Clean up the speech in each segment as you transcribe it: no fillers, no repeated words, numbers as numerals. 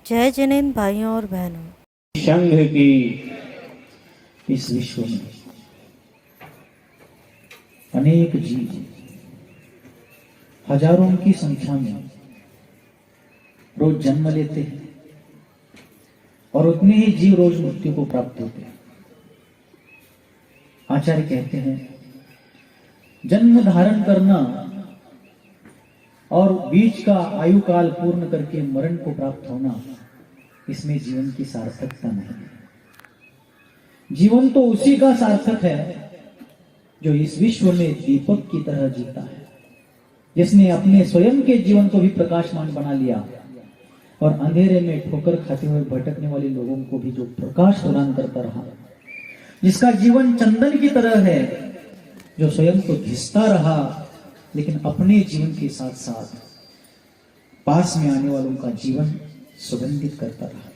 जय जिनेंद्र भाइयों और बहनों। संघ की इस विश्व में अनेक जीव हजारों की संख्या में रोज जन्म लेते हैं और उतने ही जीव रोज मृत्यु को प्राप्त होते हैं। आचार्य कहते हैं जन्म धारण करना और बीच का आयु काल पूर्ण करके मरण को प्राप्त होना, इसमें जीवन की सार्थकता नहीं है। जीवन तो उसी का सार्थक है जो इस विश्व में दीपक की तरह जीता है, जिसने अपने स्वयं के जीवन को भी प्रकाशमान बना लिया और अंधेरे में ठोकर खाते हुए भटकने वाले लोगों को भी जो प्रकाश प्रदान करता रहा, जिसका जीवन चंदन की तरह है, जो स्वयं को घिसता रहा लेकिन अपने जीवन के साथ साथ पास में आने वालों का जीवन सुगंधित करता रहा।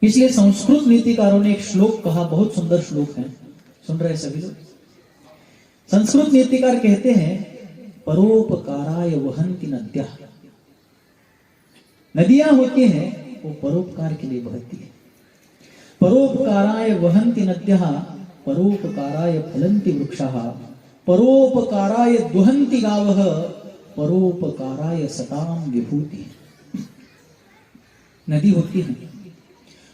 इसलिए संस्कृत नीतिकारों ने एक श्लोक कहा, बहुत सुंदर श्लोक है, सुन रहे सभी लोग। संस्कृत नीतिकार कहते हैं परोपकाराय वहन्ति नद्यः। नदियां होती हैं वो परोपकार के लिए बहती है। परोपकाराय वहन्ति नद्यः परोपकाराय फलन्ति वृक्षाः परोपकाराय दुहन्ति गावः परोपकाराय सताम विभूति। नदी होती है,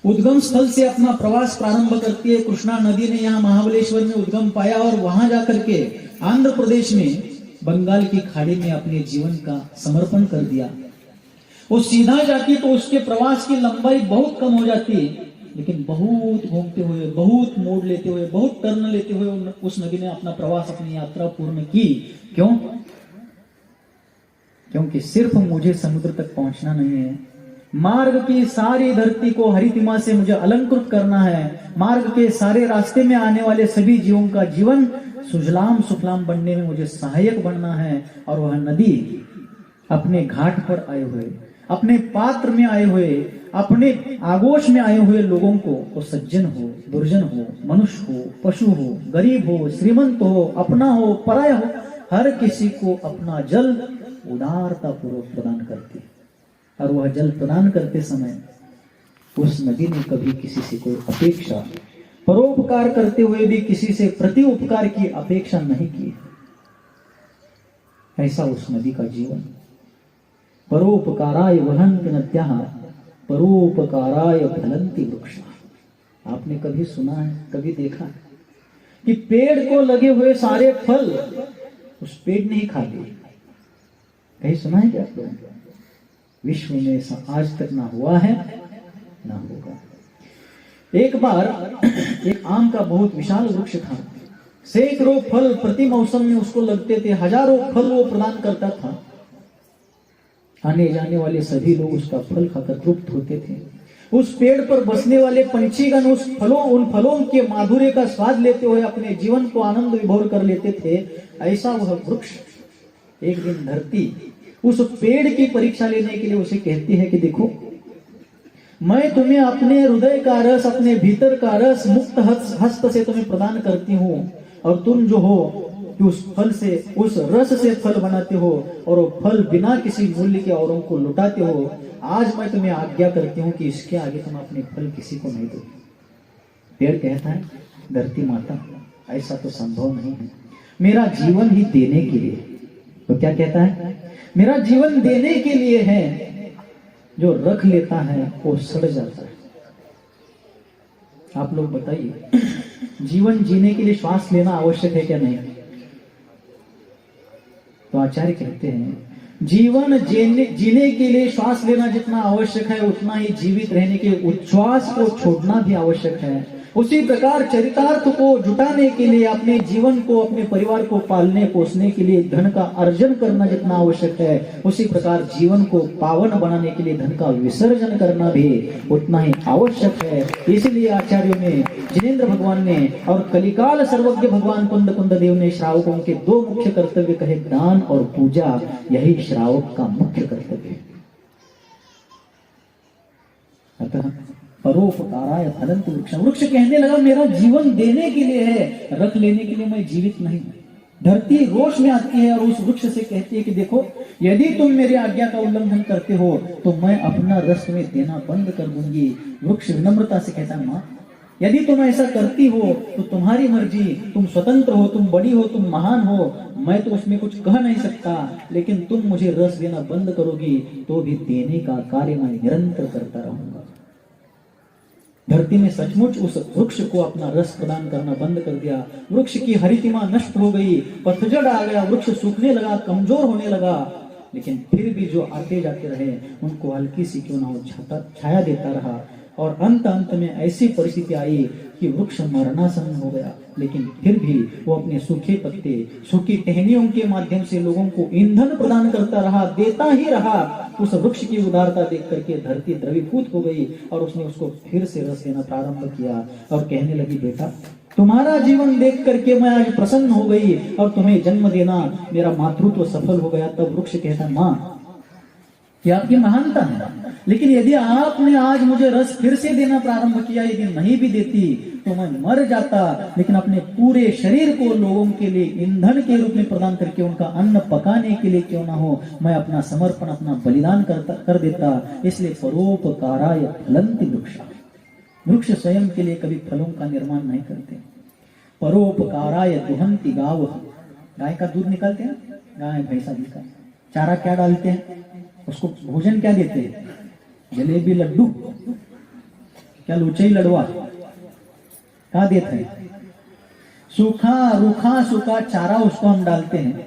उद्गम स्थल से अपना प्रवास प्रारंभ करती है। कृष्णा नदी ने यहाँ महाबलेश्वर में उद्गम पाया और वहां जाकर के आंध्र प्रदेश में बंगाल की खाड़ी में अपने जीवन का समर्पण कर दिया। वो सीधा जाती तो उसके प्रवास की लंबाई बहुत कम हो जाती, लेकिन बहुत घूमते हुए, बहुत मोड़ लेते हुए, बहुत टर्न लेते हुए उस नदी ने अपना प्रवास, अपनी यात्रा पूर्ण की। क्यों? क्योंकि सिर्फ मुझे समुद्र तक पहुंचना नहीं है, मार्ग की सारी धरती को हरितिमा से मुझे अलंकृत करना है। मार्ग के सारे रास्ते में आने वाले सभी जीवों का जीवन सुजलाम सुफलाम बनने में मुझे सहायक बनना है। और वह नदी अपने घाट पर आए हुए, अपने पात्र में आए हुए, अपने आगोश में आए हुए लोगों को, वो सज्जन हो, दुर्जन हो, मनुष्य हो, पशु हो, गरीब हो, श्रीमंत हो, अपना हो, पराया हो, हर किसी को अपना जल उदारता पूर्वक प्रदान करती। और वह जल प्रदान करते समय उस नदी ने कभी किसी से कोई अपेक्षा, परोपकार करते हुए भी किसी से प्रति उपकार की अपेक्षा नहीं की। ऐसा उस नदी का जीवन। परोपकाराय वहन्ति नद्यः परोपकाराय फलन्ति वृक्षाः। आपने कभी सुना है, कभी देखा है कि पेड़ को लगे हुए सारे फल उस पेड़ ने ही खा लिए? कहीं सुना है क्या आप लोगों ने? विश्व में ऐसा आज तक ना हुआ है, ना होगा। एक बार एक आम का बहुत विशाल वृक्ष था, सैकड़ों फल प्रति मौसम में उसको लगते थे, हजारों फल वो प्रदान करता था। आने जाने वाले सभी लोग उसका फल खाकर तृप्त होते थे। उस पेड़ पर बसने वाले पंछीगण उन फलों के माधुर्य का स्वाद लेते हुए अपने जीवन को आनंद विभोर कर लेते थे। ऐसा वह वृक्ष एक दिन धरती उस पेड़ की परीक्षा लेने के लिए उसे कहती है कि देखो, मैं तुम्हें अपने हृदय का रस, अपने भीतर का रस मुक्त हस्त से तुम्हें प्रदान करती हूँ, और तुम जो हो कि उस फल से, उस रस से फल बनाते हो और वो फल बिना किसी मूल्य के औरों को लुटाते हो। आज मैं तुम्हें आज्ञा करती हूँ कि इसके आगे तुम अपने फल किसी को नहीं दो। पेड़ कहता है धरती माता, ऐसा तो संभव नहीं है, मेरा जीवन ही देने के लिए। तो क्या कहता है? मेरा जीवन देने के लिए है, जो रख लेता है वो सड़ जाता है। आप लोग बताइए, जीवन जीने के लिए श्वास लेना आवश्यक है क्या नहीं? तो आचार्य कहते हैं जीवन जीने के लिए श्वास लेना जितना आवश्यक है, उतना ही जीवित रहने के उच्छ्वास को छोड़ना भी आवश्यक है। उसी प्रकार चरितार्थ को जुटाने के लिए, अपने जीवन को, अपने परिवार को पालने पोसने के लिए धन का अर्जन करना जितना आवश्यक है, उसी प्रकार जीवन को पावन बनाने के लिए धन का विसर्जन करना भी उतना ही आवश्यक है। इसलिए आचार्यों ने, जिनेंद्र भगवान ने और कलिकाल सर्वज्ञ भगवान कुंद देव ने श्रावकों के दो मुख्य कर्तव्य कहे, दान और पूजा। यही श्रावक का मुख्य कर्तव्य है। अतः परोपकाराय फलन्ति वृक्षाः। वृक्ष कहने लगा मेरा जीवन देने के लिए है, रख लेने के लिए मैं जीवित नहीं हूं। धरती रोष में आती है और उस वृक्ष से कहती है कि देखो, यदि तुम मेरी आज्ञा का उल्लंघन करते हो तो मैं अपना रस में देना बंद कर दूंगी। वृक्ष विनम्रता से कहता है, माँ यदि तुम ऐसा करती हो तो तुम्हारी मर्जी, तुम स्वतंत्र हो, तुम बड़ी हो, तुम महान हो, मैं तो उसमें कुछ कह नहीं सकता, लेकिन तुम मुझे रस देना बंद करोगी तो भी देने का कार्य मैं निरंतर करता रहूंगा। धरती ने सचमुच उस वृक्ष को अपना रस प्रदान करना बंद कर दिया। वृक्ष की हरितिमा नष्ट हो गई, पतझड़ आ गया, वृक्ष सूखने लगा, कमजोर होने लगा। लेकिन फिर भी जो आते जाते रहे उनको हल्की सी क्यों ना हो छाया देता रहा। और अंत में ऐसी परिस्थिति आई कि वृक्ष मरणासन हो गया, लेकिन फिर भी वो अपने सूखे पत्ते, सूखी टहनियों के माध्यम से लोगों को ईंधन प्रदान करता रहा, देता ही रहा। उस वृक्ष की उदारता देख करके धरती द्रवीभूत हो गई और उसने उसको फिर से रस देना प्रारंभ किया और कहने लगी, बेटा तुम्हारा जीवन देख करके मैं आज प्रसन्न हो गई और तुम्हें जन्म देना मेरा मातृत्व सफल हो गया। तब वृक्ष कहता, माँ कि आपकी महानता है, लेकिन यदि आपने आज मुझे रस फिर से देना प्रारंभ किया, यदि नहीं भी देती तो मैं मर जाता, लेकिन अपने पूरे शरीर को लोगों के लिए ईंधन के रूप में प्रदान करके उनका अन्न पकाने के लिए क्यों ना हो, मैं अपना समर्पण, अपना बलिदान कर देता। इसलिए परोपकाराय फलन्ति वृक्षा, वृक्ष स्वयं के लिए कभी फलों का निर्माण नहीं करते। परोपकाराय दुहन्ति गावः, गाय का दूध निकालते हैं, गाय भैंसा जी का चारा क्या डालते हैं, उसको भोजन क्या देते हैं, जलेबी लड्डू, क्या लुचई लड़वा क्या देते हैं, सूखा रूखा सूखा चारा उसको हम डालते हैं,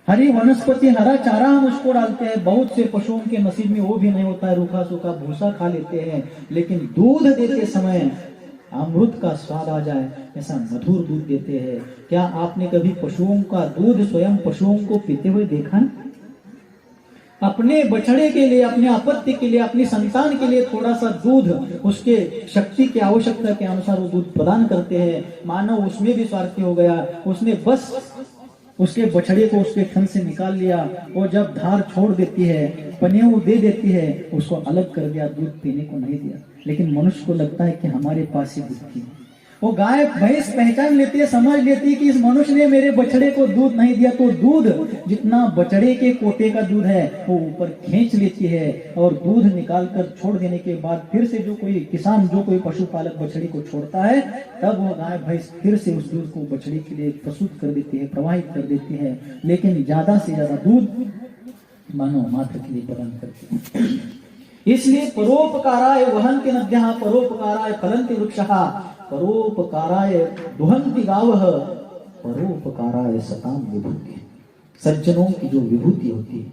हरी वनस्पति हरा चारा हम उसको डालते हैं। बहुत से पशुओं के नसीब में वो भी नहीं होता है, रूखा सूखा भूसा खा लेते हैं, लेकिन दूध देते समय अमृत का स्वाद आ जाए ऐसा मधुर दूध देते हैं। क्या आपने कभी पशुओं का दूध स्वयं पशुओं को पीते हुए देखा है? अपने बछड़े के लिए, अपने अपत्य के लिए, अपनी संतान के लिए थोड़ा सा दूध उसके शक्ति की आवश्यकता के अनुसार वो दूध प्रदान करते हैं। मानव उसमें भी स्वार्थी हो गया, उसने बस उसके बछड़े को उसके थन से निकाल लिया, वो जब धार छोड़ देती है, पनियों दे देती है, उसको अलग कर दिया, दूध पीने को नहीं दिया। लेकिन मनुष्य को लगता है कि हमारे पास ही दूध थी। वो गाय भैंस पहचान लेती है, समझ लेती है कि इस मनुष्य ने मेरे बछड़े को दूध नहीं दिया, तो दूध जितना बछड़े के कोटे का दूध है वो ऊपर खींच लेती है और दूध निकाल कर छोड़ देने के बाद फिर से जो कोई किसान, जो कोई पशुपालक बछड़ी को छोड़ता है, तब वो गाय भैंस फिर से उस दूध को बछड़ी के लिए प्रस्तुत कर देती है, प्रवाहित कर देती है। लेकिन ज्यादा से ज्यादा दूध मानव मात्र के लिए प्रदान करती है। इसलिए परोपकाराय वहन्ति नद्यः परोपकाराय फलन्ति वृक्षः परोपकाराय दुहन्ति गावः परोपकाराय सताम विभूति। सज्जनों की जो विभूति होती है,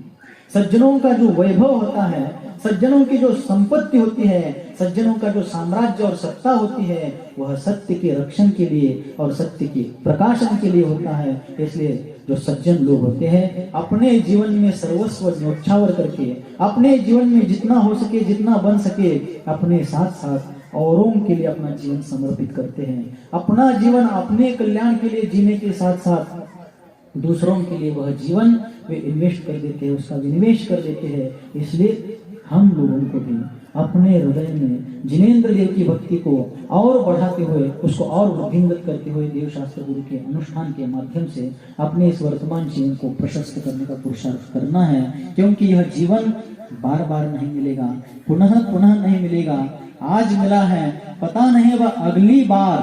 सज्जनों का जो वैभव होता है, सज्जनों की जो संपत्ति होती है, सज्जनों का जो साम्राज्य और सत्ता होती है, वह सत्य के रक्षण के लिए और सत्य के प्रकाशन के लिए होता है। इसलिए जो सज्जन लोग होते हैं अपने जीवन में सर्वस्व न्योछावर करके, अपने जीवन में जितना हो सके, जितना बन सके, अपने साथ साथ औरों के लिए अपना जीवन समर्पित करते हैं। अपना जीवन अपने कल्याण के लिए जीने के साथ साथ दूसरों के लिए वह जीवन वे इन्वेस्ट कर देते हैं, उसका विनिवेश कर देते हैं। इसलिए हम लोगों को भी अपने हृदय में जिनेंद्र देव की भक्ति को और बढ़ाते हुए, उसको और वृद्धिंगत करते हुए देव शास्त्र गुरु के अनुष्ठान के माध्यम से अपने इस वर्तमान जीवन को प्रशस्त करने का पुरुषार्थ करना है। क्योंकि यह जीवन बार बार नहीं मिलेगा, पुनः पुनः नहीं मिलेगा। आज मिला है, पता नहीं वह अगली बार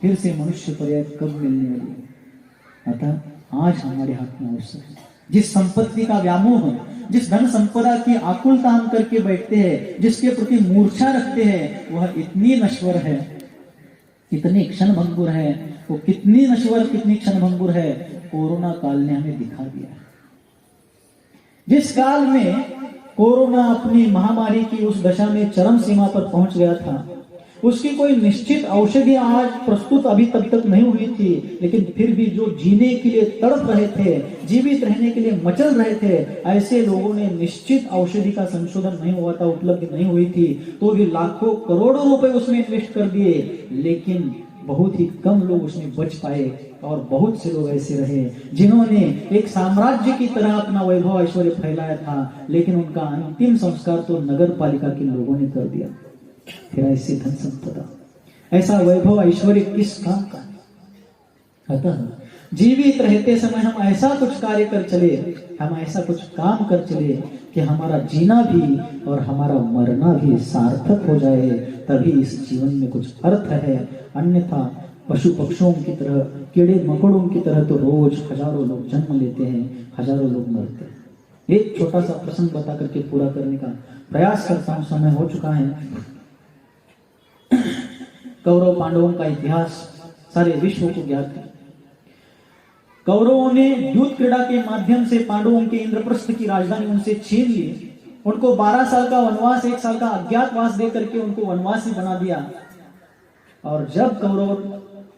फिर से मनुष्य पर्याय कब मिलने वाली है। अतः आज हमारे हाथ में अवसर है। जिस संपत्ति का व्यामोह, जिस धन संपदा की आकुलता हम करके बैठते हैं, जिसके प्रति मूर्छा रखते हैं, वह इतनी नश्वर है, कितनी क्षणभंगुर है, वो कितनी नश्वर, कितनी क्षणभंगुर है, कोरोना काल ने हमें दिखा दिया है। जिस काल में कोरोना अपनी महामारी की उस दशा में चरम सीमा पर पहुंच गया था, उसकी कोई निश्चित औषधि आज प्रस्तुत अभी तक नहीं हुई थी, लेकिन फिर भी जो जीने के लिए तड़प रहे थे, जीवित रहने के लिए मचल रहे थे, ऐसे लोगों ने निश्चित औषधि का संशोधन नहीं हुआ था, उपलब्ध नहीं हुई थी, तो भी लाखों करोड़ों रुपए उसमें इन्वेस्ट कर दिए, लेकिन बहुत ही कम लोग उसमें बच पाए। और बहुत से लोग ऐसे रहे जिन्होंने एक साम्राज्य की तरह अपना वैभव ऐश्वर्य फैलाया था, लेकिन उनका अंतिम संस्कार तो नगर पालिका के लोगों ने कर दिया। फिर ऐसी धन संपदा, ऐसा वैभव ऐश्वर्य किस काम का? अतः जीवित रहते समय हम ऐसा कुछ कार्य कर चले, हम ऐसा कुछ काम कर चले कि हमारा जीना भी और हमारा मरना भी सार्थक हो जाए, तभी इस जीवन में कुछ अर्थ है। अन्यथा पशु पक्षियों की तरह, कीड़े मकोड़ों की तरह तो रोज हजारों लोग जन्म लेते हैं, हजारों लोग मरते हैं। एक छोटा सा प्रसंग बता करके पूरा करने का प्रयास करता हूं, समय हो चुका है। कौरव पांडवों का इतिहास सारे विश्व को ज्ञात है। कौरवों ने युद्ध क्रीड़ा के माध्यम से पांडवों के इंद्रप्रस्थ की राजधानी उनसे छीन ली। उनको 12 साल का वनवास, 1 साल का अज्ञातवास दे करके उनको वनवासी बना दिया। और जब कौरव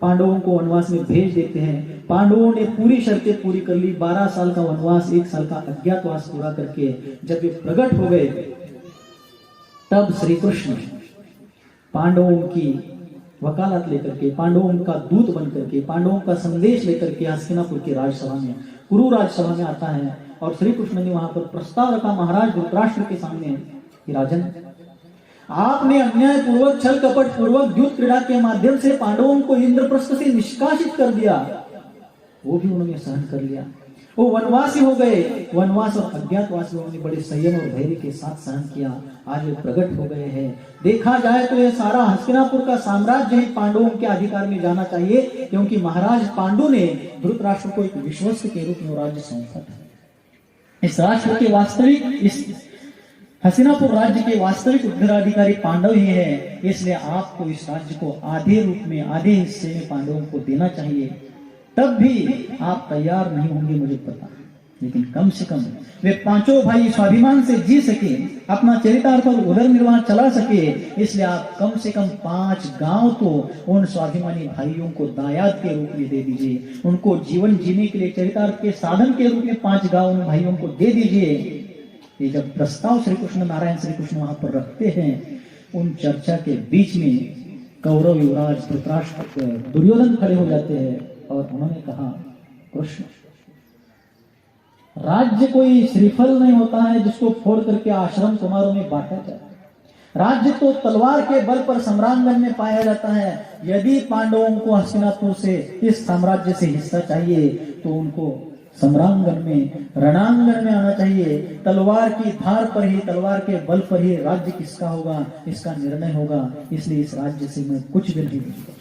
पांडवों को वनवास में भेज देते हैं, पांडवों ने पूरी शर्तें पूरी कर ली। 12 साल का वनवास, 1 साल का अज्ञातवास पूरा करके जब वे प्रकट हो गए, तब श्री कृष्ण पांडवों की वकालत लेकर के, पांडवों का दूत बन करके, पांडवों का संदेश लेकर के हस्तिनापुर की राजसभा में, कुरु राजसभा में आता है। और श्री कृष्ण ने वहां पर प्रस्ताव रखा महाराज धृतराष्ट्र के सामने कि राजन, आपने अन्याय पूर्वक, छल कपट पूर्वक युद्ध क्रीड़ा के माध्यम से पांडवों को इंद्रप्रस्थ से निष्कासित कर दिया। वो भी उन्होंने सहन कर लिया, वो वनवासी हो गए। वनवास और अज्ञातवास में उन्होंने बड़े संयम और धैर्य के साथ सहन किया। आज वे प्रकट हो गए हैं। देखा जाए तो ये सारा हस्तिनापुर का साम्राज्य ही पांडवों के अधिकार में जाना चाहिए, क्योंकि महाराज पांडु ने धृतराष्ट्र को एक विश्वस्त के रूप में राज्य सौंपा था। इस राष्ट्र के वास्तविक, इस हस्तिनापुर राज्य के वास्तविक उत्तराधिकारी पांडव ही है। इसलिए आपको इस राज्य को आधे रूप में, आधे हिस्से में पांडवों को देना चाहिए। तब भी आप तैयार नहीं होंगे मुझे पता, लेकिन कम से कम वे पांचों भाई स्वाभिमान से जी सके, अपना चरितार्थ और उदर निर्वाह चला सके। इसलिए आप कम से कम 5 गांव तो उन स्वाभिमानी भाइयों को दायाद के रूप में दे दीजिए। उनको जीवन जीने के लिए चरितार्थ के साधन के रूप में 5 गांव उन भाइयों को दे दीजिए। ये जब प्रस्ताव श्री कृष्ण, नारायण श्री कृष्ण वहां पर रखते हैं, उन चर्चा के बीच में कौरव युवराज धृतराष्ट्र, दुर्योधन खड़े हो जाते हैं और उन्होंने कहा, कृष्ण, राज्य कोई श्रीफल नहीं होता है जिसको फोड़ करके आश्रम कुमारों में बांटा जाए। राज्य तो तलवार के बल पर सम्रांगण में पाया जाता है। यदि पांडवों को हस्तिनापुर से, इस साम्राज्य से हिस्सा चाहिए, तो उनको सम्रांगण में, रणांगण में आना चाहिए। तलवार की धार पर ही, तलवार के बल पर ही राज्य किसका होगा, इसका निर्णय होगा। इसलिए इस राज्य से मैं कुछ भी नहीं दूंगा।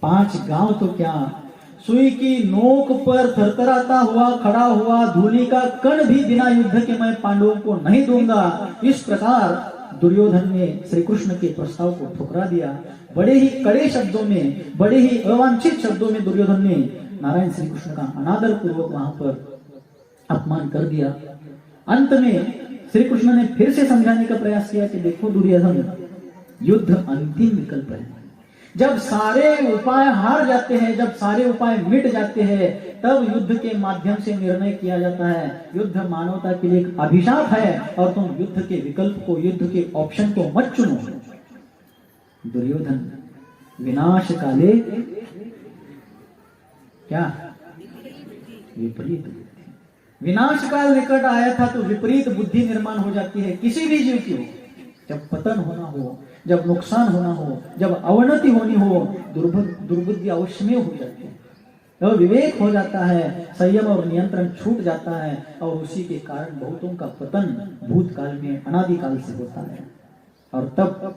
5 गांव तो क्या, सुई की नोक पर थरथराता हुआ खड़ा हुआ धूलि का कण भी बिना युद्ध के मैं पांडवों को नहीं दूंगा। इस प्रकार दुर्योधन ने श्री कृष्ण के प्रस्ताव को ठुकरा दिया। बड़े ही कड़े शब्दों में, बड़े ही अवांछित शब्दों में दुर्योधन ने नारायण श्री कृष्ण का अनादर पूर्वक वहां पर अपमान कर दिया। अंत में श्री कृष्ण ने फिर से समझाने का प्रयास किया कि देखो दुर्योधन, युद्ध अंतिम विकल्प है। जब सारे उपाय हार जाते हैं, जब सारे उपाय मिट जाते हैं, तब युद्ध के माध्यम से निर्णय किया जाता है। युद्ध मानवता के लिए एक अभिशाप है और तुम युद्ध के विकल्प को, युद्ध के ऑप्शन को मत चुनो। दुर्योधन, विनाश काले क्या, विपरीत बुद्धि। विनाश काल निकट आया था तो विपरीत बुद्धि निर्माण हो जाती है किसी भी जीव की हो। जब पतन होना हो, जब नुकसान होना हो, जब अवनति होनी हो, दुर्बुद्धि अवश्य में हो जाती है। तो विवेक हो जाता है, संयम और नियंत्रण छूट जाता है, और उसी के कारण बहुतों का पतन भूतकाल में, अनादिकाल से होता है। और तब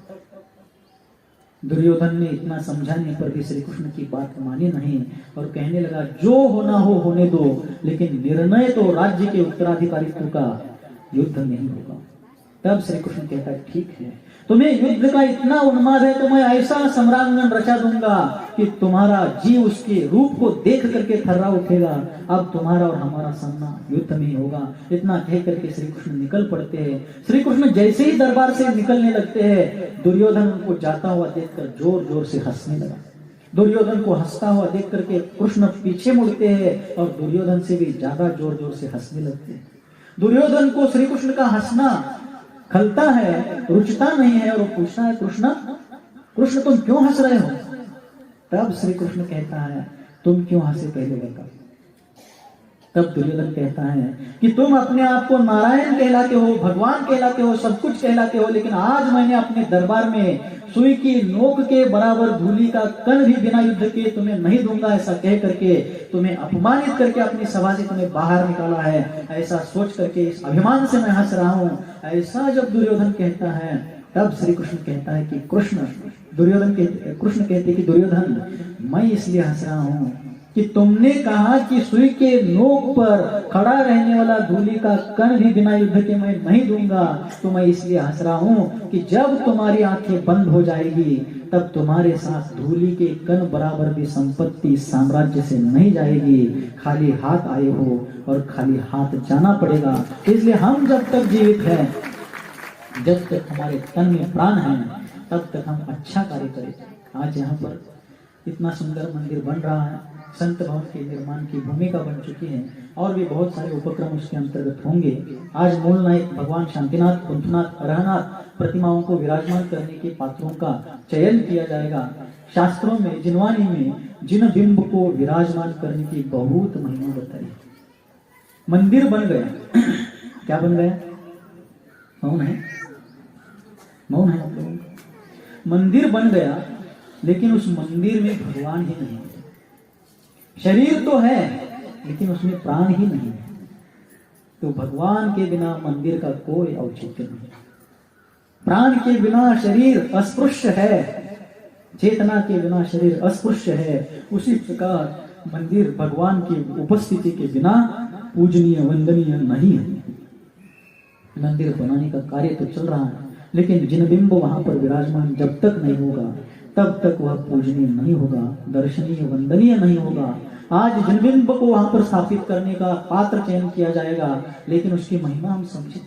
दुर्योधन ने इतना समझाने पर भी श्री कृष्ण की बात मानी नहीं और कहने लगा, जो होना हो होने दो, लेकिन निर्णय तो राज्य के उत्तराधिकारित्व का युद्ध नहीं होगा। तब श्री कृष्ण कहता है, ठीक है, तुम्हें युद्ध का इतना उन्माद है तो मैं ऐसा सम्रांगण रचा दूंगा कि तुम्हारा जीव उसके रूप को देख करके थर्रा उठेगा। अब तुम्हारा और हमारा सामना युद्ध में होगा। इतना कह करके श्री कृष्ण निकल पड़ते हैं। श्री कृष्ण जैसे ही दरबार से निकलने लगते हैं, दुर्योधन उनको जाता हुआ देखकर जोर जोर से हंसने लगा। दुर्योधन को हंसता हुआ देख करके कृष्ण पीछे मुड़ते हैं और दुर्योधन से भी ज्यादा जोर जोर से हंसने लगते हैं। दुर्योधन को श्री कृष्ण का हंसना खलता है, रुचता नहीं है, और वो पूछता है, कृष्ण, कृष्ण तुम क्यों हंस रहे हो? तब श्री कृष्ण कहता है, तुम क्यों हंसे पहले बता। तब दुर्योधन कहता है कि तुम अपने आप को नारायण कहलाते हो, भगवान कहलाते हो, सब कुछ कहलाते हो, लेकिन आज मैंने अपने दरबार में सुई की नोक के बराबर धूलि का कण भी बिना युद्ध के तुम्हें नहीं दूंगा, ऐसा कह करके तुम्हें अपमानित करके अपनी सभा से तुम्हें बाहर निकाला है। ऐसा सोच करके इस अभिमान से मैं हंस रहा हूं। ऐसा जब दुर्योधन कहता है तब श्री कृष्ण कहता है कि कृष्ण कहते कि दुर्योधन, मैं इसलिए हंस रहा हूं कि तुमने कहा कि सुई के नोक पर खड़ा रहने वाला धूलि का कण भी बिना युद्ध के मैं नहीं दूंगा। तो मैं इसलिए हंस रहा हूं कि जब तुम्हारी आंखें बंद हो जाएगी तब तुम्हारे साथ धूलि के कण बराबर भी संपत्ति साम्राज्य से नहीं जाएगी। खाली हाथ आए हो और खाली हाथ जाना पड़ेगा। इसलिए हम जब तक जीवित हैं, जब तक हमारे तन में प्राण है, तब तक हम अच्छा कार्य करें। आज यहाँ पर इतना सुंदर मंदिर बन रहा है, संत भवन के निर्माण की भूमिका बन चुकी है और भी बहुत सारे उपक्रम उसके अंतर्गत होंगे। आज मूल नायक भगवान शांतिनाथ, कुंठनाथ, अरहनाथ प्रतिमाओं को विराजमान करने के पात्रों का चयन किया जाएगा। शास्त्रों में, जिनवानी में जिन बिंब को विराजमान करने की बहुत महिमा बताई। मंदिर बन गया। क्या बन गया? मौन है, मौन है आप लोगों का। मंदिर बन गया, लेकिन उस मंदिर में भगवान ही नहीं है। शरीर तो है लेकिन उसमें प्राण ही नहीं है। तो भगवान के बिना मंदिर का कोई औचित्य नहीं। प्राण के बिना शरीर अस्पृश्य है, चेतना के बिना शरीर अस्पृश्य है। उसी प्रकार मंदिर भगवान की उपस्थिति के बिना पूजनीय, वंदनीय नहीं है। मंदिर बनाने का कार्य तो चल रहा है, लेकिन जिन बिंब वहां पर विराजमान जब तक नहीं होगा तब तक वह पूजनीय नहीं होगा, दर्शनीय, वंदनीय नहीं होगा। आज जिन बिंब को वहां पर स्थापित करने का पात्र चयन किया जाएगा, लेकिन उसकी महिमा हम समझे।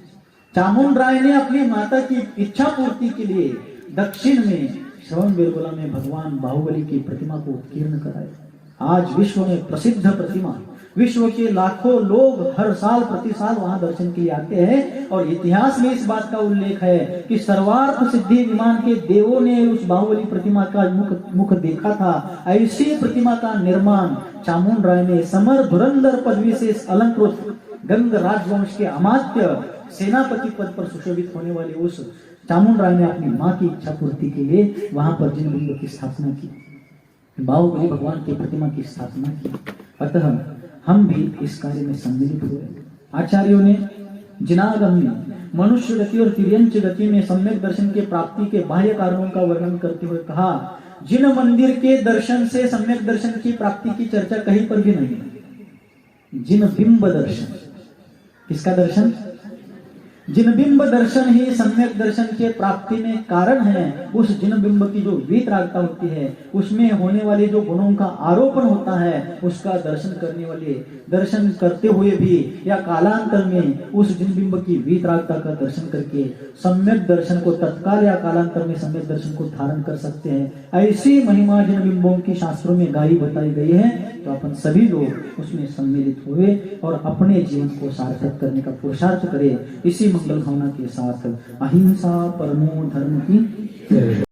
चामुंडराय ने अपनी माता की इच्छा पूर्ति के लिए दक्षिण में श्रवण बेलगोला में भगवान बाहुबली की प्रतिमा को उत्कीर्ण कराया। आज विश्व में प्रसिद्ध प्रतिमा, विश्व के लाखों लोग हर साल प्रति साल वहां दर्शन के लिए आते हैं। और इतिहास में इस बात का उल्लेख है कि सर्वार्थ सिद्धि विमान के देवों ने उस बाहुबली प्रतिमा का मुख देखा था। ऐसी प्रतिमा का निर्माण चामुंडराय ने समर धुरंधर पदवी से अलंकृत गंग राजवंश के अमात्य सेनापति पद पर सुशोभित होने वाले उस चामुंडराय ने अपनी मां की इच्छा पूर्ति के लिए वहां पर जिन बिंब की स्थापना की, बाहुबली भगवान की प्रतिमा की स्थापना की। अतः हम भी इस कार्य में सम्मिलित हुए। आचार्यों ने जिनागम्य मनुष्य गति और तिर्यंच गति में सम्यक दर्शन के प्राप्ति के बाह्य कारणों का वर्णन करते हुए कहा, जिन मंदिर के दर्शन से सम्यक दर्शन की प्राप्ति की चर्चा कहीं पर भी नहीं। जिन बिंब दर्शन, किसका दर्शन? जिन बिंब दर्शन ही सम्यक दर्शन के प्राप्ति में कारण है। उस जिन बिंब की जो वीतरागता होती है, उसमें होने वाले जो गुणों का आरोपण होता है, उसका दर्शन करने वाले दर्शन करते हुए भी या कालांतर में उस जिन बिंब की वीतरागता का दर्शन करके सम्यक दर्शन को तत्काल या कालांतर में सम्यक दर्शन को धारण कर सकते हैं। ऐसी महिमा जिन बिंबों की शास्त्रों में गाई बताई गई है। तो अपन सभी लोग उसमें सम्मिलित हुए और अपने जीवन को सार्थक करने का पुरुषार्थ करें। इसी मंगल भावना के साथ अहिंसा परमो धर्म की